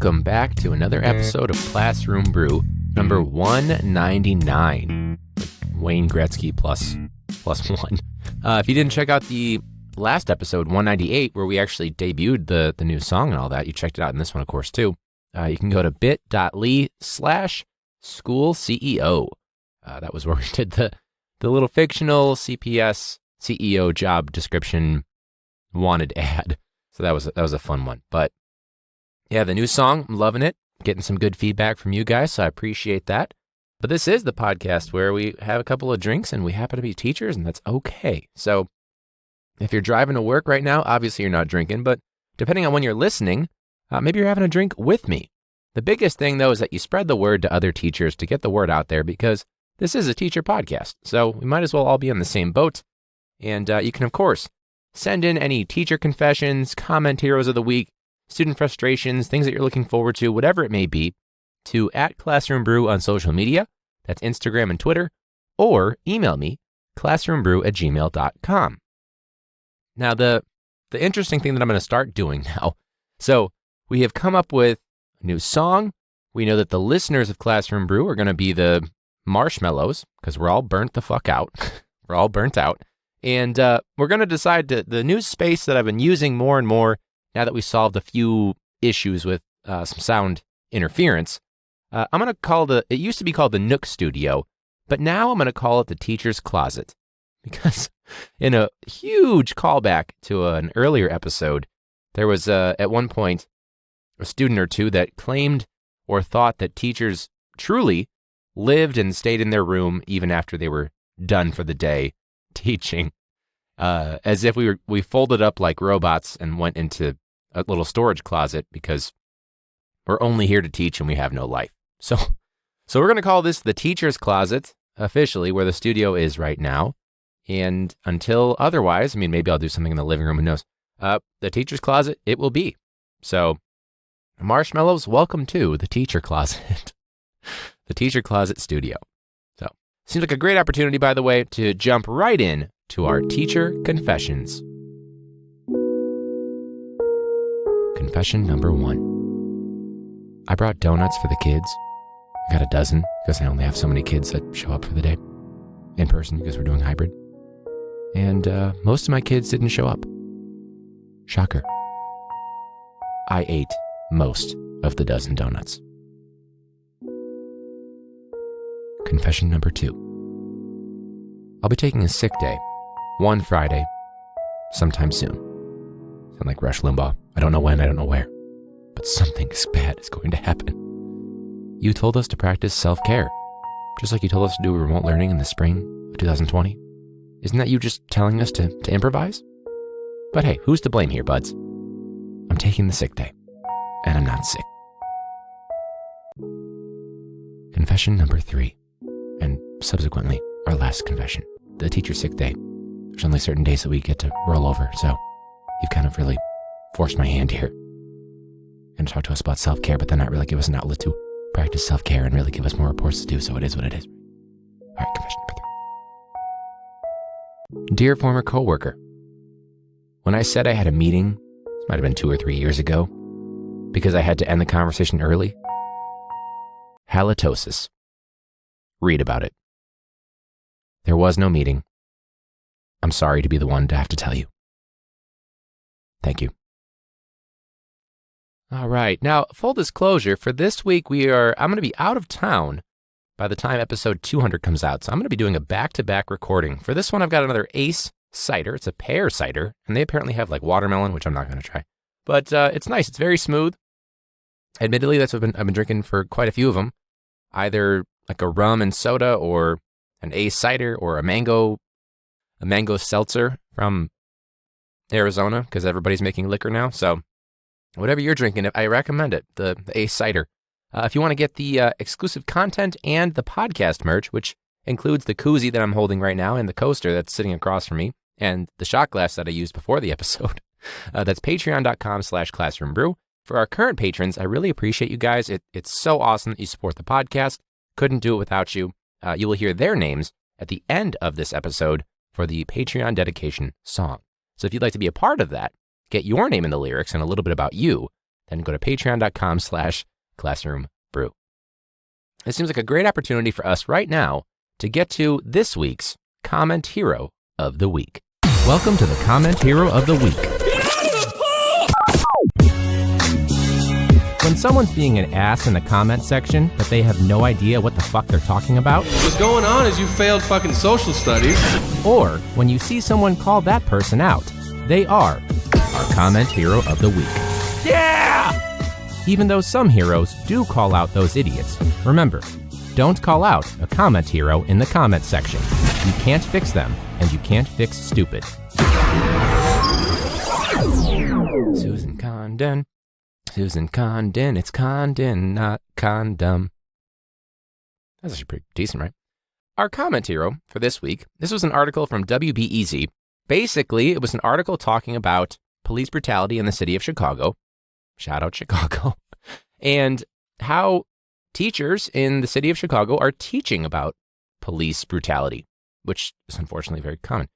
welcome back to another episode of Classroom Brew, number 199. Wayne Gretzky plus one. If you didn't check out the last episode, 198, where we actually debuted the new song and all that, you checked it out in this one, of course, too. You can go to bit.ly/schoolceo. That was where we did the little fictional CPS CEO job description wanted ad. So that was a fun one. But yeah, the new song, I'm loving it. Getting some good feedback from you guys, so I appreciate that. But this is the podcast where we have a couple of drinks and we happen to be teachers, and that's okay. So if you're driving to work right now, obviously you're not drinking, but depending on when you're listening, maybe you're having a drink with me. The biggest thing, though, is that you spread the word to other teachers to get the word out there, because this is a teacher podcast. So we might as well all be on the same boat. And you can, of course, send in any teacher confessions, comment heroes of the week, student frustrations, things that you're looking forward to, whatever it may be, to @ClassroomBrew on social media. That's Instagram and Twitter. Or email me, classroombrew@gmail.com. Now, the interesting thing that I'm going to start doing now, so we have come up with a new song. We know that the listeners of Classroom Brew are going to be the marshmallows, because we're all burnt the fuck out. We're all burnt out. And we're going to decide the new space that I've been using more and more now that we solved a few issues with some sound interference. I'm going to call it used to be called the Nook Studio, but now I'm going to call it the Teacher's Closet. Because in a huge callback to an earlier episode, there was at one point a student or two that claimed or thought that teachers truly lived and stayed in their room even after they were done for the day teaching, as if we folded up like robots and went into a little storage closet because we're only here to teach and we have no life. So we're going to call this the Teacher's Closet, officially, where the studio is right now. And until otherwise, I mean, maybe I'll do something in the living room, who knows? The Teacher's Closet, it will be. So, marshmallows, welcome to the Teacher Closet, the Teacher Closet Studio. So, seems like a great opportunity, by the way, to jump right in to our teacher confessions. Confession number 1. I brought donuts for the kids. I got a dozen because I only have so many kids that show up for the day in person because we're doing hybrid. And most of my kids didn't show up. Shocker. I ate most of the dozen donuts. Confession number 2. I'll be taking a sick day, one Friday, sometime soon. Sound like Rush Limbaugh. I don't know when, I don't know where, but something bad is going to happen. You told us to practice self-care, just like you told us to do remote learning in the spring of 2020. Isn't that you just telling us to improvise? But hey, who's to blame here, buds? I'm taking the sick day, and I'm not sick. Confession number 3, and subsequently our last confession, the teacher sick day. There's only certain days that we get to roll over, so you've kind of really forced my hand here and talk to us about self-care, but then not really give us an outlet to practice self-care and really give us more reports to do, so it is what it is. All right, confession number 3. Dear former coworker, when I said I had a meeting, this might have been 2 or 3 years ago, because I had to end the conversation early, halitosis. Read about it. There was no meeting. I'm sorry to be the one to have to tell you. Thank you. All right. Now, full disclosure, for this week, I'm going to be out of town by the time episode 200 comes out. So I'm going to be doing a back-to-back recording. For this one, I've got another Ace cider. It's a pear cider, and they apparently have like watermelon, which I'm not going to try. But it's nice. It's very smooth. Admittedly, that's what I've been drinking for quite a few of them. Either like a rum and soda or an Ace cider or a mango seltzer from Arizona, because everybody's making liquor now. So whatever you're drinking, I recommend it, the Ace cider. If you want to get the exclusive content and the podcast merch, which includes the koozie that I'm holding right now and the coaster that's sitting across from me and the shot glass that I used before the episode, that's patreon.com/classroombrew. For our current patrons, I really appreciate you guys. It's so awesome that you support the podcast. Couldn't do it without you. You will hear their names at the end of this episode for the Patreon dedication song. So if you'd like to be a part of that, get your name in the lyrics and a little bit about you, then go to patreon.com/classroombrew. It seems like a great opportunity for us right now to get to this week's Comment Hero of the Week. Welcome to the Comment Hero of the Week. When someone's being an ass in the comment section, but they have no idea what the fuck they're talking about. What's going on is you failed fucking social studies. Or when you see someone call that person out, they are our Comment Hero of the Week. Yeah! Even though some heroes do call out those idiots, remember, don't call out a comment hero in the comment section. You can't fix them, and you can't fix stupid. Susan Condon. Susan Condon. It's Condon, not condom. That's actually pretty decent, right? Our comment hero for this week, this was an article from WBEZ. Basically, it was an article talking about police brutality in the city of Chicago. Shout out Chicago. And how teachers in the city of Chicago are teaching about police brutality, which is unfortunately very common.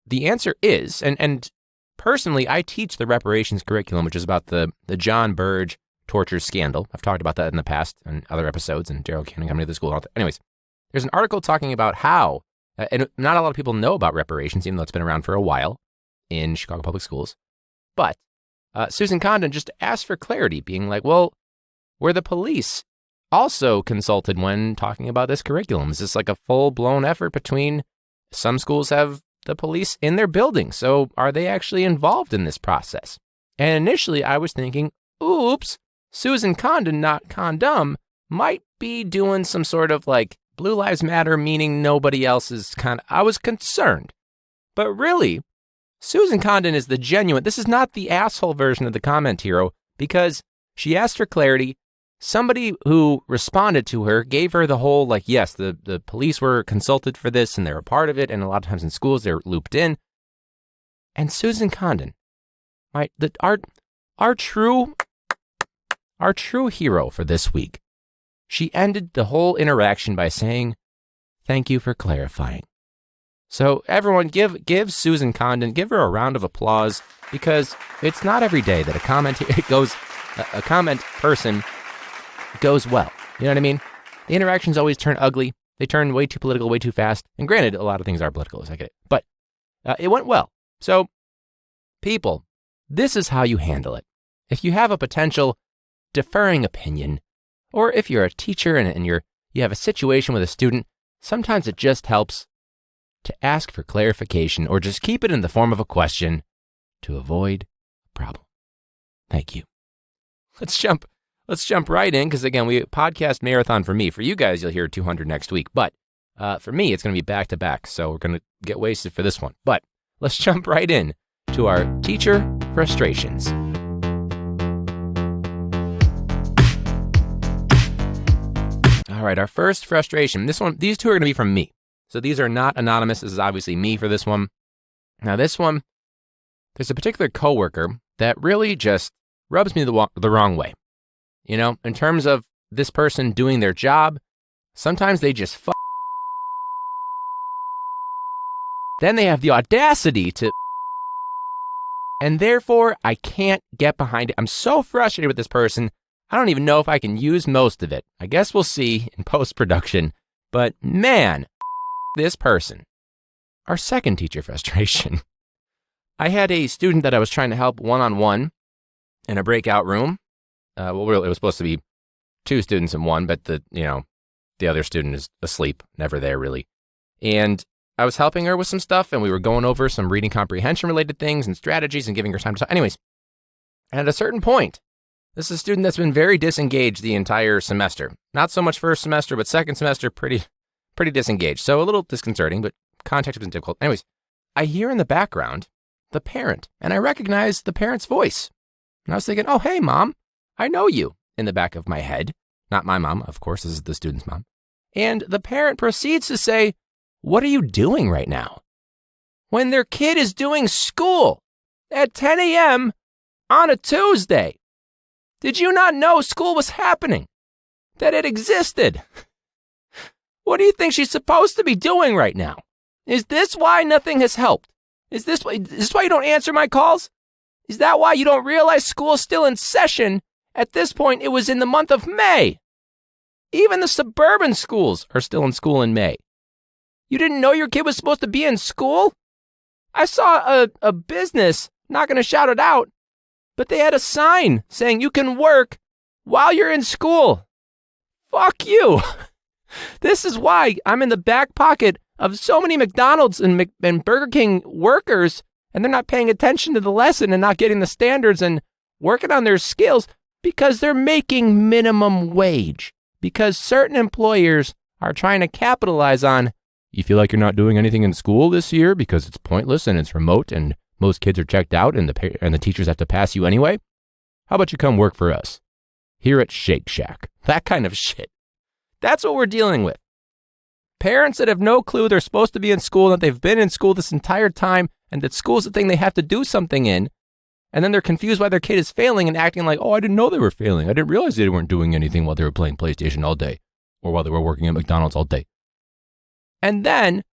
The answer is, and personally, I teach the reparations curriculum, which is about the John Burge torture scandal. I've talked about that in the past in other episodes, and Daryl Canning coming to the school. Anyways, there's an article talking about how, and not a lot of people know about reparations, even though it's been around for a while in Chicago public schools. But Susan Condon just asked for clarity, being like, well, were the police also consulted when talking about this curriculum? Is this like a full-blown effort between some schools have the police in their building, so are they actually involved in this process? And initially I was thinking, oops, Susan Condon, not condom, might be doing some sort of like Blue Lives Matter, meaning nobody else is I was concerned. But really, Susan Condon is the genuine, this is not the asshole version of the comment hero, because she asked for clarity. Somebody who responded to her gave her the whole, like, yes, the police were consulted for this and they're a part of it. And a lot of times in schools, they're looped in. And Susan Condon, our true hero for this week, she ended the whole interaction by saying, thank you for clarifying. So everyone give Susan Condon, give her a round of applause, because it's not every day that a comment person goes well. You know what I mean? The interactions always turn ugly. They turn way too political, way too fast. And granted, a lot of things are political, I get it. But it went well. So, people, this is how you handle it. If you have a potential deferring opinion, or if you're a teacher and you have a situation with a student, sometimes it just helps to ask for clarification or just keep it in the form of a question to avoid a problem. Thank you. Let's jump right in, because again, we podcast marathon for me. For you guys, you'll hear 200 next week. But for me, it's going to be back to back. So we're going to get wasted for this one. But let's jump right in to our teacher frustrations. All right, our first frustration. These two are going to be from me. So these are not anonymous. This is obviously me for this one. Now this one, there's a particular coworker that really just rubs me the wrong way. You know, in terms of this person doing their job, sometimes they just then they have the audacity to, and therefore I can't get behind it. I'm so frustrated with this person. I don't even know if I can use most of it. I guess we'll see in post-production. But man, this person. Our second teacher frustration. I had a student that I was trying to help one-on-one in a breakout room. Well, really, it was supposed to be two students in one, but the other student is asleep, never there really. And I was helping her with some stuff, and we were going over some reading comprehension related things and strategies and giving her time to talk. Anyways, at a certain point, this is a student that's been very disengaged the entire semester. Not so much first semester, but second semester, pretty disengaged. So a little disconcerting, but context has been difficult. Anyways, I hear in the background the parent, and I recognize the parent's voice. And I was thinking, oh, hey, Mom, I know you, in the back of my head. Not my mom, of course, this is the student's mom. And the parent proceeds to say, what are you doing right now? When their kid is doing school at 10 a.m. on a Tuesday. Did you not know school was happening? That it existed? What do you think she's supposed to be doing right now? Is this why nothing has helped? Is this why you don't answer my calls? Is that why you don't realize school's still in session? At this point, it was in the month of May. Even the suburban schools are still in school in May. You didn't know your kid was supposed to be in school? I saw a business, not going to shout it out, but they had a sign saying you can work while you're in school. Fuck you. This is why I'm in the back pocket of so many McDonald's and Burger King workers, and they're not paying attention to the lesson and not getting the standards and working on their skills because they're making minimum wage. Because certain employers are trying to capitalize on, you feel like you're not doing anything in school this year because it's pointless and it's remote and most kids are checked out and the teachers have to pass you anyway? How about you come work for us here at Shake Shack? That kind of shit. That's what we're dealing with. Parents that have no clue they're supposed to be in school, that they've been in school this entire time, and that school's the thing they have to do something in, and then they're confused why their kid is failing and acting like, oh, I didn't know they were failing. I didn't realize they weren't doing anything while they were playing PlayStation all day or while they were working at McDonald's all day. And then,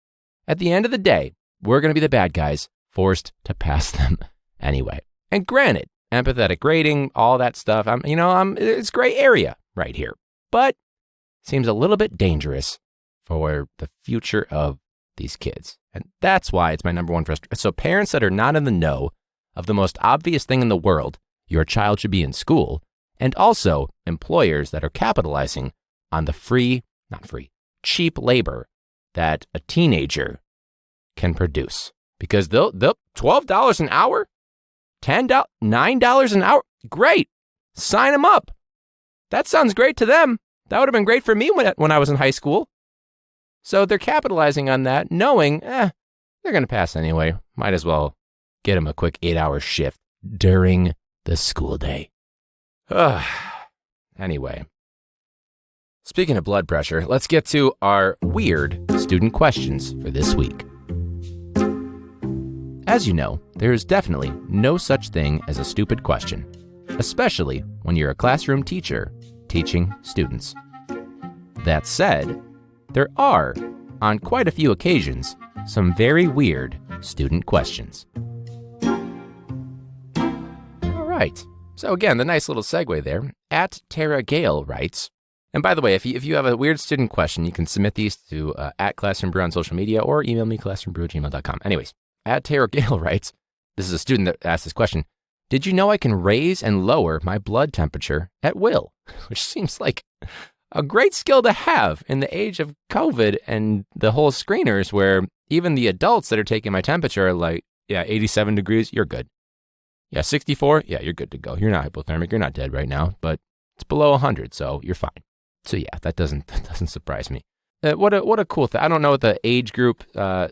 at the end of the day, we're going to be the bad guys, forced to pass them anyway. And granted, empathetic grading, all that stuff, it's gray area right here. But seems a little bit dangerous for the future of these kids. And that's why it's my number one frustration. So parents that are not in the know of the most obvious thing in the world, your child should be in school, and also employers that are capitalizing on the cheap labor that a teenager can produce. Because they'll $12 an hour, $10, $9 an hour, great, sign them up. That sounds great to them. That would have been great for me when I was in high school. So they're capitalizing on that, knowing, they're going to pass anyway. Might as well get them a quick 8-hour shift during the school day. Anyway, speaking of blood pressure, let's get to our weird student questions for this week. As you know, there is definitely no such thing as a stupid question, especially when you're a classroom teacher teaching students. That said, there are, on quite a few occasions, some very weird student questions. All right. So again, the nice little segue there. At Tara Gale writes, and by the way, if you have a weird student question, you can submit these to at ClassroomBrew on social media or email me classroombrew@gmail.com. Anyways, at Tara Gale writes, this is a student that asked this question. Did you know I can raise and lower my blood temperature at will? Which seems like a great skill to have in the age of COVID and the whole screeners where even the adults that are taking my temperature are like, yeah, 87 degrees, you're good. Yeah, 64, yeah, you're good to go. You're not hypothermic, you're not dead right now, but it's below 100, so you're fine. So yeah, that doesn't surprise me. What a cool thing. I don't know what the age group,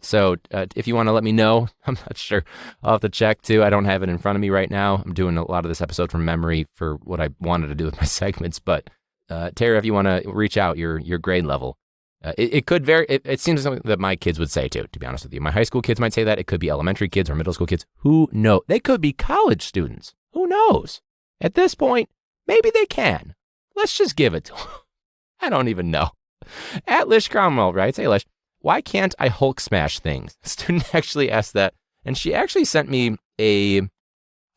so if you want to let me know, I'm not sure. I'll have to check too. I don't have it in front of me right now. I'm doing a lot of this episode from memory for what I wanted to do with my segments, but Tara, if you want to reach out your grade level, it could vary. It seems something that my kids would say too, to be honest with you. My high school kids might say that. It could be elementary kids or middle school kids. Who knows? They could be college students. Who knows? At this point, maybe they can. Let's just give it to them. I don't even know. At Lish Cromwell writes, hey Lish, why can't I Hulk smash things? A student actually asked that, and she actually sent me a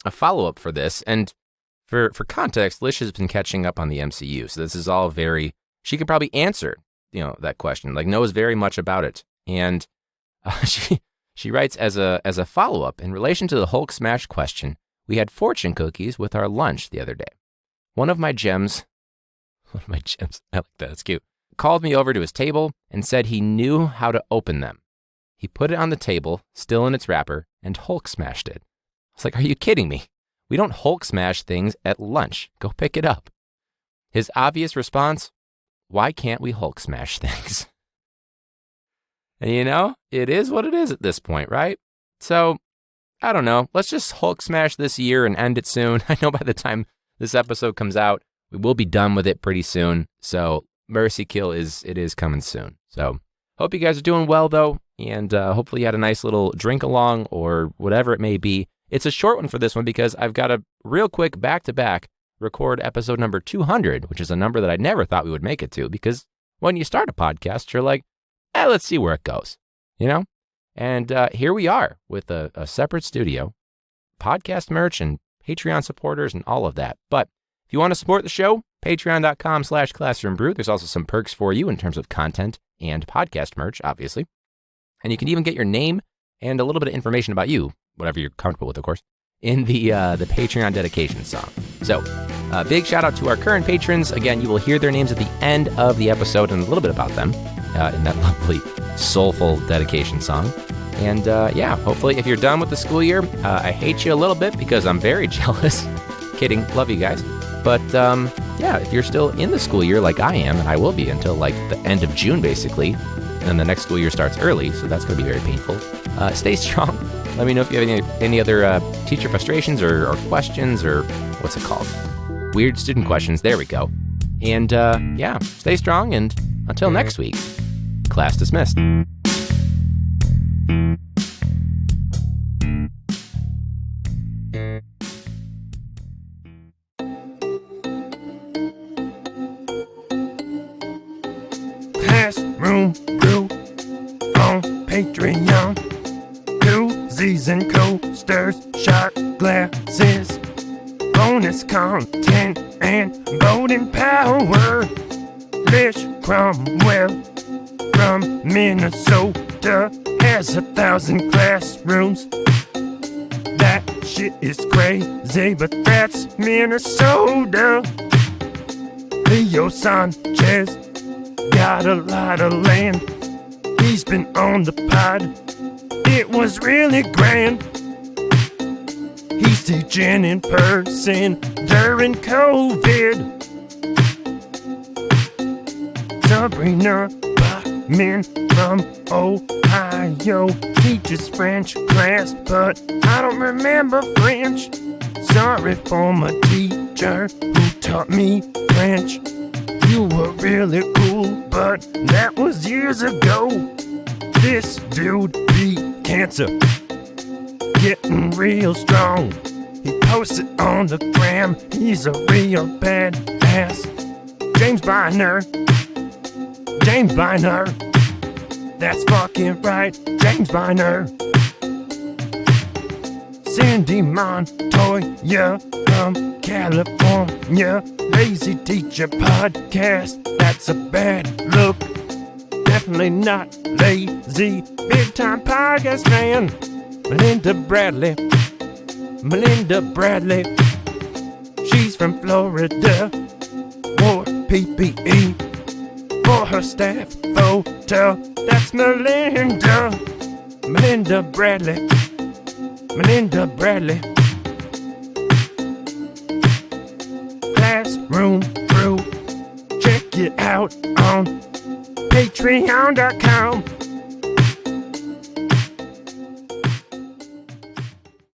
follow-up for this. And for context, Lish has been catching up on the MCU, so this is all very, she could probably answer, that question, like knows very much about it. And she writes as a follow-up, in relation to the Hulk smash question, we had fortune cookies with our lunch the other day. One of my gems, I like that, that's cute, called me over to his table and said he knew how to open them. He put it on the table, still in its wrapper, and Hulk smashed it. I was like, are you kidding me? We don't Hulk smash things at lunch. Go pick it up. His obvious response, why can't we Hulk smash things? And it is what it is at this point, right? So, I don't know. Let's just Hulk smash this year and end it soon. I know by the time this episode comes out, we will be done with it pretty soon. So, Mercy Kill is coming soon. So, hope you guys are doing well, though. And hopefully you had a nice little drink along or whatever it may be. It's a short one for this one because I've got a real quick back-to-back record episode number 200, which is a number that I never thought we would make it to, because when you start a podcast, you're like, let's see where it goes, And here we are with a separate studio podcast merch and Patreon supporters and all of that. But if you want to support the show, patreon.com/classroombrew. There's also some perks for you in terms of content and podcast merch, obviously. And you can even get your name and a little bit of information about you, whatever you're comfortable with, of course, in the Patreon dedication song. So, big shout out to our current patrons. Again, you will hear their names at the end of the episode and a little bit about them in that lovely, soulful dedication song. And yeah, hopefully if you're done with the school year, I hate you a little bit because I'm very jealous. Kidding, love you guys. But yeah, if you're still in the school year like I am, and I will be until like the end of June basically, and then the next school year starts early, so that's going to be very painful. Stay strong. Let me know if you have any other teacher frustrations or questions or what's it called? Weird student questions. There we go. And yeah, stay strong, and until next week, class dismissed. Classroom Brew on Patreon. Koozies and coasters, shot glasses, bonus content and voting power. Lish Cromwell from Minnesota has 1,000 classrooms. That shit is crazy, but that's Minnesota. Leo Sanchez got a lot of land. He's been on the pod. It was really grand. He's teaching in person during COVID. Sabrina Bachman from Ohio teaches French class, but I don't remember French. Sorry for my teacher who taught me French. You were really cool, but that was years ago. This dude beat cancer, getting real strong. He posted on the gram, he's a real badass. James Biner, that's fucking right, James Biner. Cindy Montoya from California, Lazy Teacher Podcast, that's a bad look. Definitely not lazy, big time podcast fan. Melinda Bradley, she's from Florida. Wore PPE for her staff photo. That's Melinda Bradley. Classroom Brew, check it out on Patreon.com.